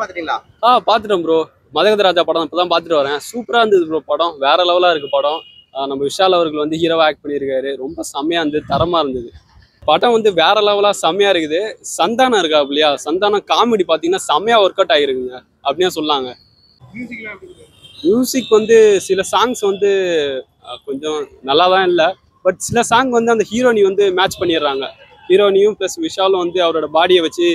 பாத்துட்டீங்களா? பாத்துட்டேன் ப்ரோ. மதகத ராஜா படம் இப்பதான் பாத்துட்டு வரேன். சூப்பரா இருந்தது ப்ரோ படம். வேற லெவலா இருக்கு படம். நம்ம விஷால் அவர்கள் வந்து ஹீரோவா ஆக்ட் பண்ணியிருக்காரு. ரொம்ப செம்மையா இருந்தது, தரமா இருந்தது. படம் வந்து வேற லெவலா செம்மையா இருக்குது. சந்தானம் இருக்கா இல்லையா, சந்தானம் காமெடி பாத்தீங்கன்னா செம்மையா ஒர்க் அவுட் ஆகிருக்குங்க அப்படியே சொல்லாங்க. மியூசிக் வந்து சில சாங்ஸ் வந்து கொஞ்சம் நல்லா தான் இல்லை. பட் சில சாங் வந்து அந்த ஹீரோனி வந்து மேட்ச் பண்ணிடுறாங்க. ஹீரோனியும் ப்ளஸ் விஷாலும் வந்து அவரோட பாடியை வச்சு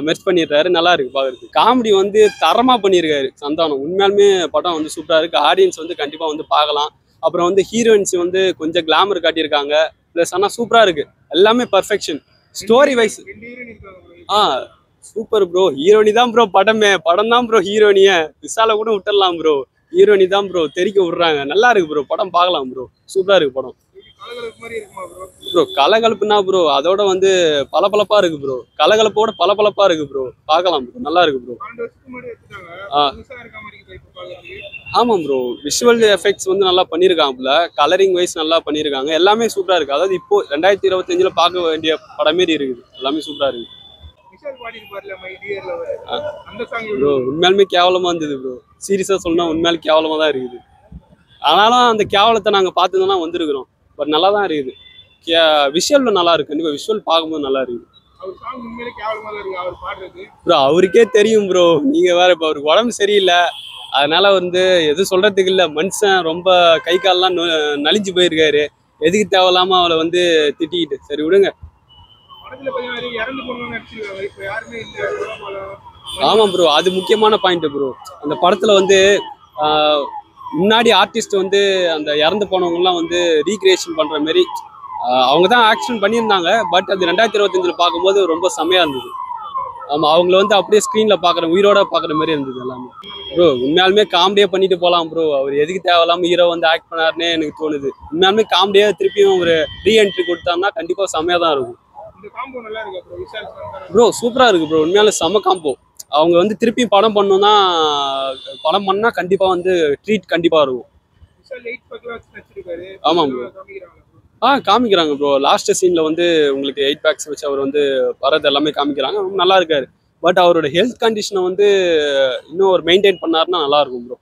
மெர்ச் பண்ணிடுறாரு. நல்லா இருக்கு பார்க்குறது. காமெடி வந்து தரமாக பண்ணியிருக்காரு சந்தானம். உண்மையாலுமே படம் வந்து சூப்பராக இருக்கு. ஆடியன்ஸ் வந்து கண்டிப்பாக வந்து பார்க்கலாம். அப்புறம் வந்து ஹீரோயின்ஸ் வந்து கொஞ்சம் கிளாமர் காட்டியிருக்காங்க. ப்ளஸ் ஆனால் சூப்பராக இருக்கு. எல்லாமே perfection. Story wise super bro. Heroine தான் ப்ரோ படமே. படம் தான் ப்ரோ ஹீரோனிய. விஷால கூட விட்டுடலாம் ப்ரோ. ஹீரோனி தான் ப்ரோ தெரிக்க விடுறாங்க. நல்லா இருக்கு ப்ரோ படம். பார்க்கலாம் ப்ரோ. சூப்பரா இருக்கு படம் ப்ரோ. கலகலப்புனா ப்ரோ அதோட வந்து பளபளப்பா இருக்கு ப்ரோ. கலகலப்போட பளபளப்பா இருக்கு ப்ரோ. பார்க்கலாம் ப்ரோ. நல்லா இருக்கு ப்ரோ. ஆமாம் ப்ரோ. விஷுவல் எஃபெக்ட்ஸ் வந்து நல்லா பண்ணியிருக்காங்கல்ல. கலரிங் வைஸ் நல்லா பண்ணியிருக்காங்க. எல்லாமே சூப்பரா இருக்கு. அதாவது இப்போ 2025 பார்க்க வேண்டிய படம் மாரி இருக்குது. எல்லாமே சூப்பரா இருக்கு ப்ரோ. உண்மையாலுமே கேவலமா இருந்தது ப்ரோ. சீரியஸா சொன்னா உண்மையாலே கேவலமா தான் இருக்குது. ஆனாலும் அந்த கேவலத்தை நாங்க பார்த்துதான் வந்திருக்கிறோம். பட் நல்லா தான் இருக்குது. விஷுவல் நல்லா இருக்கு. கண்டிப்பா விஷுவல் பார்க்கும்போது நல்லா இருக்கு ப்ரோ. அவருக்கே தெரியும் ப்ரோ. நீங்க வேற இப்ப அவருக்கு உடம்பு சரியில்லை. அதனால வந்து எதுவும் சொல்றதுக்கு இல்லை. மனுஷன் ரொம்ப கை கால்லாம் நலிஞ்சு போயிருக்காரு. எதுக்கு தேவையில்லாம அவளை வந்து திட்டிக்கிட்டு சரி விடுங்க. ஆமா ப்ரோ. அது முக்கியமான பாயிண்ட் ப்ரோ. அந்த படத்துல வந்து முன்னாடி ஆர்டிஸ்ட் வந்து அந்த இறந்து போனவங்க எல்லாம் வந்து ரீக்ரியேஷன் பண்ற மாதிரி அவங்க தான் ஆக்ஷன் பண்ணியிருந்தாங்க. பட் அது 2025 பார்க்கும்போது ரொம்ப செம்மையா இருந்தது. ஆமா அவங்கள வந்து அப்படியே ஸ்க்ரீன்ல பாக்குற உயிரோட பாக்குற மாதிரி இருந்தது எல்லாமே ப்ரோ. உண்மையாலுமே காமெடியா பண்ணிட்டு போலாம் ப்ரோ. அவர் எதுக்கு தேவையில்லாம ஹீரோ வந்து ஆக்ட் பண்ணாருன்னே எனக்கு தோணுது. உண்மையாலுமே காமெடியா திருப்பியும் ஒரு ரீஎன்ட்ரி கொடுத்தாருன்னா கண்டிப்பா செம்மையா தான் இருக்கும் ப்ரோ. சூப்பரா இருக்கு ப்ரோ. உண்மையாலே செம்ம காம்போ. அவங்க வந்து திருப்பி படம் பண்ணணும்னா படம் பண்ணா கண்டிப்பா வந்து ட்ரீட் கண்டிப்பா இருக்கும். ஆமா ப்ரோ. காமிக்கிறாங்க ப்ரோ. லாஸ்ட் சீன்ல வந்து உங்களுக்கு 8 பேக்ஸ் வச்சு அவர் வந்து வரது எல்லாமே காமிக்கிறாங்க. நல்லா இருக்காரு. பட் அவரோட ஹெல்த் கண்டிஷனை வந்து இன்னும் ஒரு மெயின்டைன் பண்ணாருன்னா நல்லா இருக்கும் ப்ரோ.